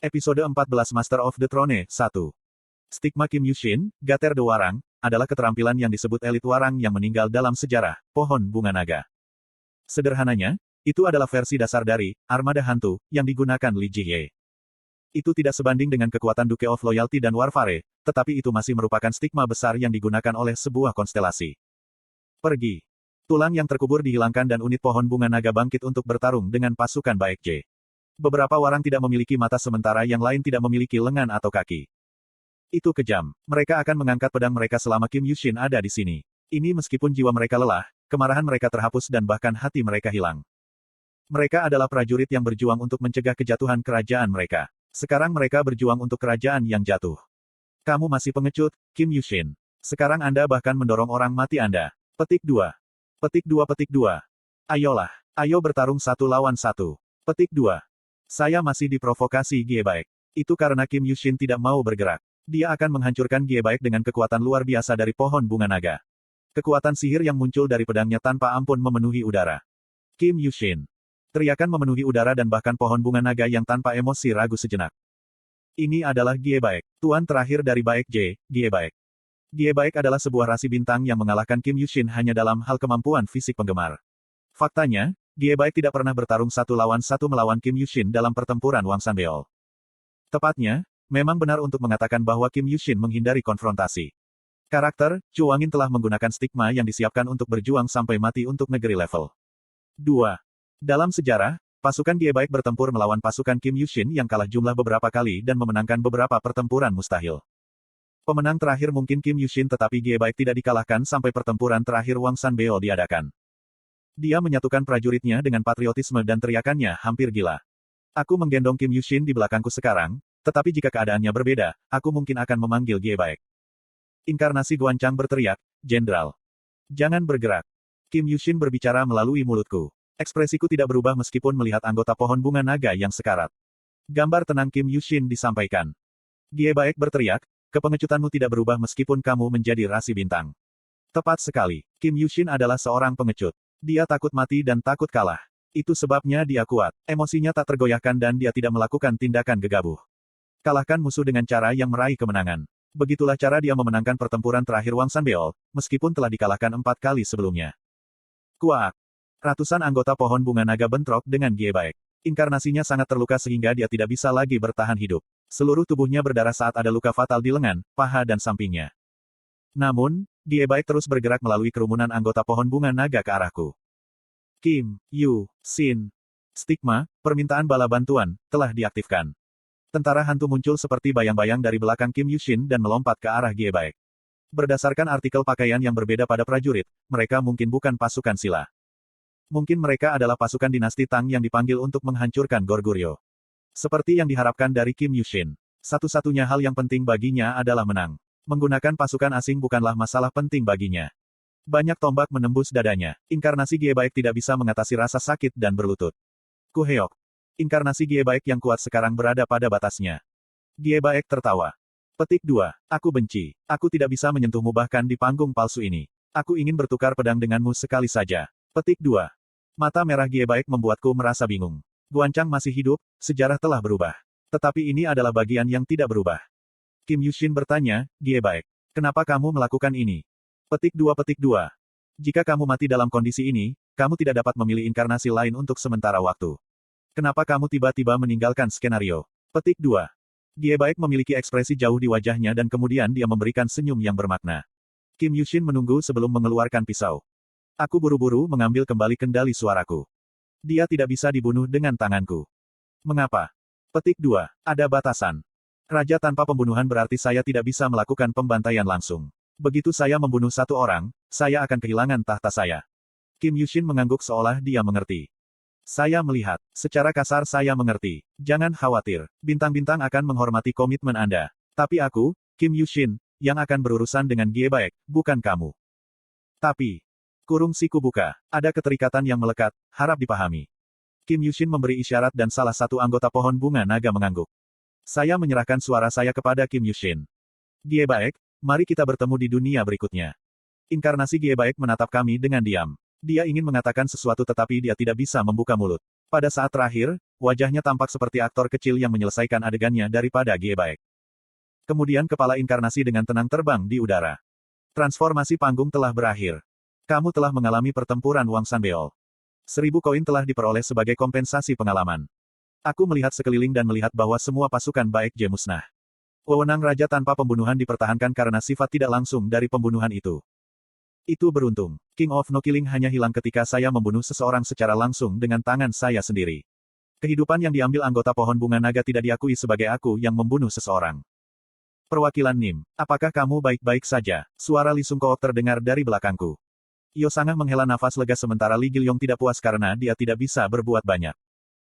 Episode 14 Master of the Throne 1. Stigma Kim Yushin, Gater de Warang, adalah keterampilan yang disebut elit warang yang meninggal dalam sejarah, pohon bunga naga. Sederhananya, itu adalah versi dasar dari armada hantu yang digunakan Li Jie. Itu tidak sebanding dengan kekuatan Duke of Loyalty dan Warfare, tetapi itu masih merupakan stigma besar yang digunakan oleh sebuah konstelasi. Pergi. Tulang yang terkubur dihilangkan dan unit pohon bunga naga bangkit untuk bertarung dengan pasukan Baekje. Beberapa warang tidak memiliki mata sementara yang lain tidak memiliki lengan atau kaki. Itu kejam. Mereka akan mengangkat pedang mereka selama Kim Yushin ada di sini. Ini meskipun jiwa mereka lelah, kemarahan mereka terhapus dan bahkan hati mereka hilang. Mereka adalah prajurit yang berjuang untuk mencegah kejatuhan kerajaan mereka. Sekarang mereka berjuang untuk kerajaan yang jatuh. Kamu masih pengecut, Kim Yushin. Sekarang Anda bahkan mendorong orang mati Anda. Petik 2. Petik 2. Petik 2. Ayolah. Ayo bertarung satu lawan satu. Petik 2. Saya masih diprovokasi Gie Baek. Itu karena Kim Yushin tidak mau bergerak. Dia akan menghancurkan Gie Baek dengan kekuatan luar biasa dari pohon bunga naga. Kekuatan sihir yang muncul dari pedangnya tanpa ampun memenuhi udara. Kim Yushin. Teriakan memenuhi udara dan bahkan pohon bunga naga yang tanpa emosi ragu sejenak. Ini adalah Gie Baek, tuan terakhir dari Baekje, Gie Baek. Gie Baek adalah sebuah rasi bintang yang mengalahkan Kim Yushin hanya dalam hal kemampuan fisik penggemar. Faktanya, Gie Baek tidak pernah bertarung satu lawan satu melawan Kim Yushin dalam pertempuran Wangsanbeol. Tepatnya, memang benar untuk mengatakan bahwa Kim Yushin menghindari konfrontasi. Karakter, Chu Wangin telah menggunakan stigma yang disiapkan untuk berjuang sampai mati untuk negeri level 2. Dalam sejarah, pasukan Gie Baek bertempur melawan pasukan Kim Yushin yang kalah jumlah beberapa kali dan memenangkan beberapa pertempuran mustahil. Pemenang terakhir mungkin Kim Yushin tetapi Gie Baek tidak dikalahkan sampai pertempuran terakhir Wangsanbeol diadakan. Dia menyatukan prajuritnya dengan patriotisme dan teriakannya hampir gila. Aku menggendong Kim Yushin di belakangku sekarang, tetapi jika keadaannya berbeda, aku mungkin akan memanggil Gie Baek. Inkarnasi Guancang berteriak, Jenderal. Jangan bergerak. Kim Yushin berbicara melalui mulutku. Ekspresiku tidak berubah meskipun melihat anggota pohon bunga naga yang sekarat. Gambar tenang Kim Yushin disampaikan. Gie Baek berteriak, kepengecutanmu tidak berubah meskipun kamu menjadi rasi bintang. Tepat sekali, Kim Yushin adalah seorang pengecut. Dia takut mati dan takut kalah. Itu sebabnya dia kuat. Emosinya tak tergoyahkan dan dia tidak melakukan tindakan gegabah. Kalahkan musuh dengan cara yang meraih kemenangan. Begitulah cara dia memenangkan pertempuran terakhir Wangsanbeol, meskipun telah dikalahkan 4 kali sebelumnya. Kuak. Ratusan anggota pohon bunga naga bentrok dengan Gie Baek. Inkarnasinya sangat terluka sehingga dia tidak bisa lagi bertahan hidup. Seluruh tubuhnya berdarah saat ada luka fatal di lengan, paha dan sampingnya. Namun, Gie Baek terus bergerak melalui kerumunan anggota pohon bunga naga ke arahku. Kim Yushin. Stigma, permintaan bala bantuan, telah diaktifkan. Tentara hantu muncul seperti bayang-bayang dari belakang Kim Yushin dan melompat ke arah Gie Baek. Berdasarkan artikel pakaian yang berbeda pada prajurit, mereka mungkin bukan pasukan sila. Mungkin mereka adalah pasukan dinasti Tang yang dipanggil untuk menghancurkan Goguryeo. Seperti yang diharapkan dari Kim Yushin. Satu-satunya hal yang penting baginya adalah menang. Menggunakan pasukan asing bukanlah masalah penting baginya. Banyak tombak menembus dadanya. Inkarnasi Gie Baek tidak bisa mengatasi rasa sakit dan berlutut. Kuheok. Inkarnasi Gie Baek yang kuat sekarang berada pada batasnya. Gie Baek tertawa. Petik 2. Aku benci. Aku tidak bisa menyentuhmu bahkan di panggung palsu ini. Aku ingin bertukar pedang denganmu sekali saja. Petik 2. Mata merah Gie Baek membuatku merasa bingung. Guancang masih hidup, sejarah telah berubah. Tetapi ini adalah bagian yang tidak berubah. Kim Yushin bertanya, Gie Baek. Kenapa kamu melakukan ini? Petik 2. Petik 2. Jika kamu mati dalam kondisi ini, kamu tidak dapat memilih inkarnasi lain untuk sementara waktu. Kenapa kamu tiba-tiba meninggalkan skenario? Petik 2. Gie Baek memiliki ekspresi jauh di wajahnya dan kemudian dia memberikan senyum yang bermakna. Kim Yushin menunggu sebelum mengeluarkan pisau. Aku buru-buru mengambil kembali kendali suaraku. Dia tidak bisa dibunuh dengan tanganku. Mengapa? Petik 2. Ada batasan. Raja tanpa pembunuhan berarti saya tidak bisa melakukan pembantaian langsung. Begitu saya membunuh satu orang, saya akan kehilangan tahta saya. Kim Yushin mengangguk seolah dia mengerti. Saya melihat. Secara kasar saya mengerti. Jangan khawatir. Bintang-bintang akan menghormati komitmen Anda. Tapi aku, Kim Yushin, yang akan berurusan dengan Gie Baek, bukan kamu. Tapi, kurung siku buka. Ada keterikatan yang melekat, harap dipahami. Kim Yushin memberi isyarat dan salah satu anggota pohon bunga naga mengangguk. Saya menyerahkan suara saya kepada Kim Yushin. Gie Baek, mari kita bertemu di dunia berikutnya. Inkarnasi Gie Baek menatap kami dengan diam. Dia ingin mengatakan sesuatu tetapi dia tidak bisa membuka mulut. Pada saat terakhir, wajahnya tampak seperti aktor kecil yang menyelesaikan adegannya daripada Giebaek. Kemudian kepala inkarnasi dengan tenang terbang di udara. Transformasi panggung telah berakhir. Kamu telah mengalami pertempuran Wang Sanbeol. 1000 koin telah diperoleh sebagai kompensasi pengalaman. Aku melihat sekeliling dan melihat bahwa semua pasukan Baekje musnah. Wewenang raja tanpa pembunuhan dipertahankan karena sifat tidak langsung dari pembunuhan itu. Itu beruntung. King of No Killing hanya hilang ketika saya membunuh seseorang secara langsung dengan tangan saya sendiri. Kehidupan yang diambil anggota pohon bunga naga tidak diakui sebagai aku yang membunuh seseorang. Perwakilan Nim, apakah kamu baik-baik saja? Suara Li Sungkook terdengar dari belakangku. Yo Sangah menghela nafas lega sementara Li Gilyong tidak puas karena dia tidak bisa berbuat banyak.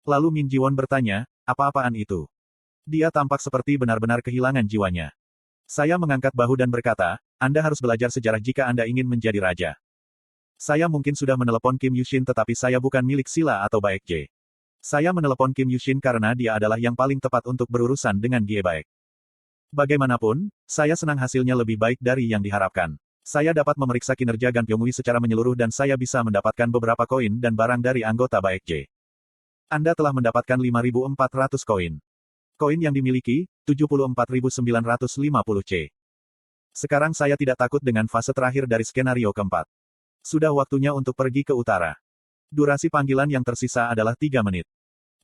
Lalu Min Jiwon bertanya, apa-apaan itu? Dia tampak seperti benar-benar kehilangan jiwanya. Saya mengangkat bahu dan berkata, Anda harus belajar sejarah jika Anda ingin menjadi raja. Saya mungkin sudah menelepon Kim Yushin tetapi saya bukan milik Sila atau Baekje. Saya menelepon Kim Yushin karena dia adalah yang paling tepat untuk berurusan dengan Giebaek. Bagaimanapun, saya senang hasilnya lebih baik dari yang diharapkan. Saya dapat memeriksa kinerja Gan Pyongui secara menyeluruh dan saya bisa mendapatkan beberapa koin dan barang dari anggota Baekje. Anda telah mendapatkan 5.400 koin. Koin yang dimiliki, 74.950 C. Sekarang saya tidak takut dengan fase terakhir dari skenario keempat. Sudah waktunya untuk pergi ke utara. Durasi panggilan yang tersisa adalah 3 menit.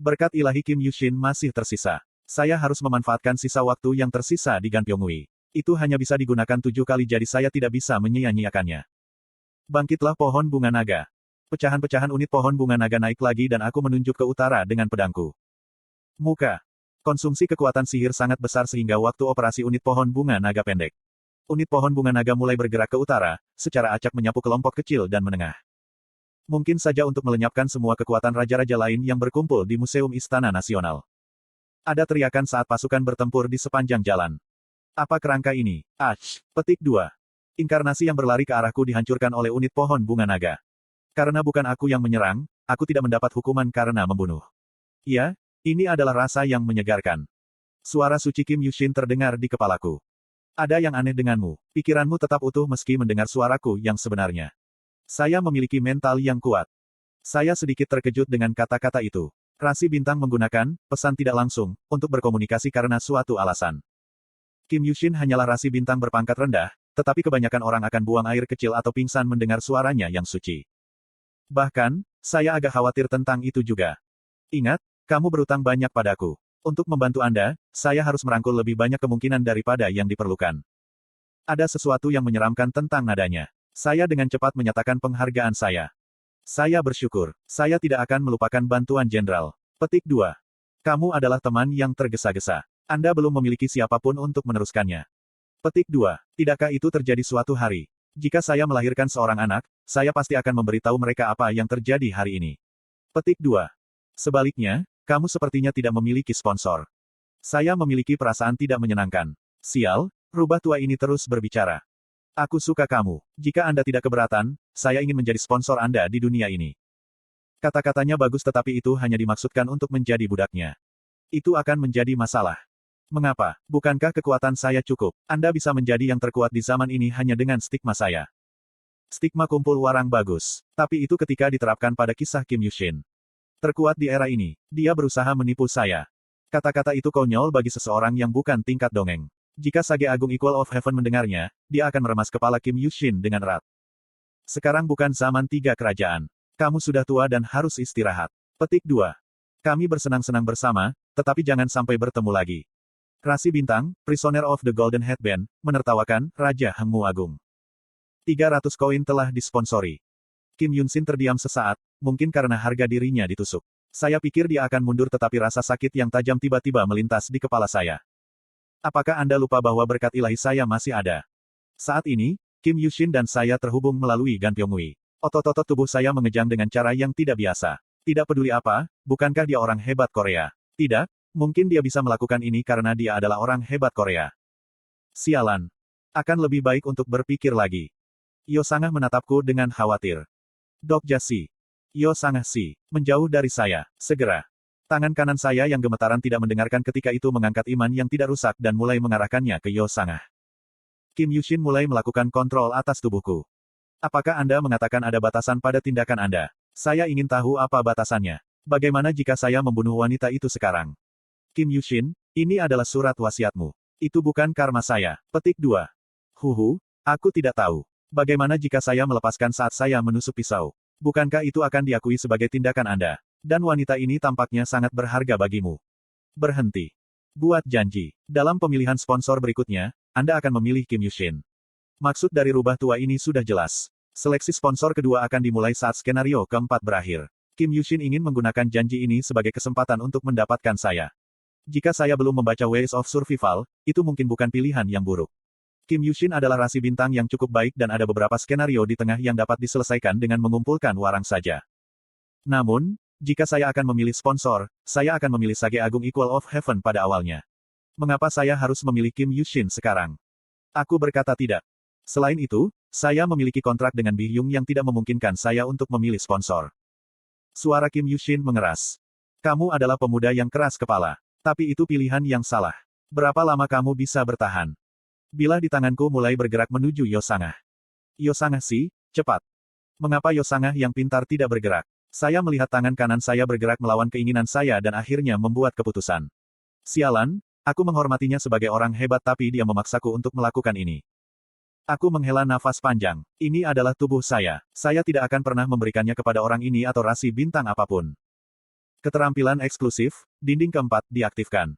Berkat ilahi Kim Yushin masih tersisa. Saya harus memanfaatkan sisa waktu yang tersisa di Gan Pyongui. Itu hanya bisa digunakan 7 kali jadi saya tidak bisa menyia-nyiakannya. Bangkitlah pohon bunga naga. Pecahan-pecahan unit pohon bunga naga naik lagi dan aku menunjuk ke utara dengan pedangku. Muka. Konsumsi kekuatan sihir sangat besar sehingga waktu operasi unit pohon bunga naga pendek. Unit pohon bunga naga mulai bergerak ke utara, secara acak menyapu kelompok kecil dan menengah. Mungkin saja untuk melenyapkan semua kekuatan raja-raja lain yang berkumpul di Museum Istana Nasional. Ada teriakan saat pasukan bertempur di sepanjang jalan. Apa kerangka ini? Petik 2. Inkarnasi yang berlari ke arahku dihancurkan oleh unit pohon bunga naga. Karena bukan aku yang menyerang, aku tidak mendapat hukuman karena membunuh. Ya, ini adalah rasa yang menyegarkan. Suara suci Kim Yushin terdengar di kepalaku. Ada yang aneh denganmu. Pikiranmu tetap utuh meski mendengar suaraku yang sebenarnya. Saya memiliki mental yang kuat. Saya sedikit terkejut dengan kata-kata itu. Rasi bintang menggunakan pesan tidak langsung untuk berkomunikasi karena suatu alasan. Kim Yushin hanyalah rasi bintang berpangkat rendah, tetapi kebanyakan orang akan buang air kecil atau pingsan mendengar suaranya yang suci. Bahkan, saya agak khawatir tentang itu juga. Ingat, kamu berutang banyak padaku. Untuk membantu Anda, saya harus merangkul lebih banyak kemungkinan daripada yang diperlukan. Ada sesuatu yang menyeramkan tentang nadanya. Saya dengan cepat menyatakan penghargaan saya. Saya bersyukur. Saya tidak akan melupakan bantuan jenderal. Petik 2. Kamu adalah teman yang tergesa-gesa. Anda belum memiliki siapapun untuk meneruskannya. Petik 2. Tidakkah itu terjadi suatu hari? Jika saya melahirkan seorang anak, saya pasti akan memberitahu mereka apa yang terjadi hari ini. Petik 2. Sebaliknya, kamu sepertinya tidak memiliki sponsor. Saya memiliki perasaan tidak menyenangkan. Sial, rubah tua ini terus berbicara. Aku suka kamu. Jika Anda tidak keberatan, saya ingin menjadi sponsor Anda di dunia ini. Kata-katanya bagus tetapi itu hanya dimaksudkan untuk menjadi budaknya. Itu akan menjadi masalah. Mengapa? Bukankah kekuatan saya cukup? Anda bisa menjadi yang terkuat di zaman ini hanya dengan stigma saya. Stigma kumpul warang bagus. Tapi itu ketika diterapkan pada kisah Kim Yushin. Terkuat di era ini, dia berusaha menipu saya. Kata-kata itu konyol bagi seseorang yang bukan tingkat dongeng. Jika Sage Agung Equal of Heaven mendengarnya, dia akan meremas kepala Kim Yushin dengan erat. Sekarang bukan zaman 3 kerajaan. Kamu sudah tua dan harus istirahat. Petik 2. Kami bersenang-senang bersama, tetapi jangan sampai bertemu lagi. Rasi Bintang, Prisoner of the Golden Headband, menertawakan, Raja Hengmu Agung. 300 koin telah disponsori. Kim Yunsin terdiam sesaat, mungkin karena harga dirinya ditusuk. Saya pikir dia akan mundur tetapi rasa sakit yang tajam tiba-tiba melintas di kepala saya. Apakah Anda lupa bahwa berkat ilahi saya masih ada? Saat ini, Kim Yushin dan saya terhubung melalui Gan Pyongui. Otot-otot tubuh saya mengejang dengan cara yang tidak biasa. Tidak peduli apa, bukankah dia orang hebat Korea? Tidak, mungkin dia bisa melakukan ini karena dia adalah orang hebat Korea. Sialan. Akan lebih baik untuk berpikir lagi. Yo Sangah menatapku dengan khawatir. Dok Jasi. Yo Sangah Si. Menjauh dari saya. Segera. Tangan kanan saya yang gemetaran tidak mendengarkan ketika itu mengangkat iman yang tidak rusak dan mulai mengarahkannya ke Yo Sangah. Kim Yushin mulai melakukan kontrol atas tubuhku. Apakah Anda mengatakan ada batasan pada tindakan Anda? Saya ingin tahu apa batasannya. Bagaimana jika saya membunuh wanita itu sekarang? Kim Yushin, ini adalah surat wasiatmu. Itu bukan karma saya. Petik 2. Aku tidak tahu. Bagaimana jika saya melepaskan saat saya menusuk pisau? Bukankah itu akan diakui sebagai tindakan Anda? Dan wanita ini tampaknya sangat berharga bagimu. Berhenti. Buat janji. Dalam pemilihan sponsor berikutnya, Anda akan memilih Kim Yushin. Maksud dari rubah tua ini sudah jelas. Seleksi sponsor kedua akan dimulai saat skenario keempat berakhir. Kim Yushin ingin menggunakan janji ini sebagai kesempatan untuk mendapatkan saya. Jika saya belum membaca Ways of Survival, itu mungkin bukan pilihan yang buruk. Kim Yushin adalah rasi bintang yang cukup baik dan ada beberapa skenario di tengah yang dapat diselesaikan dengan mengumpulkan warang saja. Namun, jika saya akan memilih sponsor, saya akan memilih Sage Agung Equal of Heaven pada awalnya. Mengapa saya harus memilih Kim Yushin sekarang? Aku berkata tidak. Selain itu, saya memiliki kontrak dengan Bi Hyung yang tidak memungkinkan saya untuk memilih sponsor. Suara Kim Yushin mengeras. Kamu adalah pemuda yang keras kepala. Tapi itu pilihan yang salah. Berapa lama kamu bisa bertahan? Bilah di tanganku mulai bergerak menuju Yosangah. Yosangah sih, cepat. Mengapa Yosangah yang pintar tidak bergerak? Saya melihat tangan kanan saya bergerak melawan keinginan saya dan akhirnya membuat keputusan. Sialan, aku menghormatinya sebagai orang hebat tapi dia memaksaku untuk melakukan ini. Aku menghela nafas panjang. Ini adalah tubuh saya. Saya tidak akan pernah memberikannya kepada orang ini atau rasi bintang apapun. Keterampilan eksklusif, dinding keempat, diaktifkan.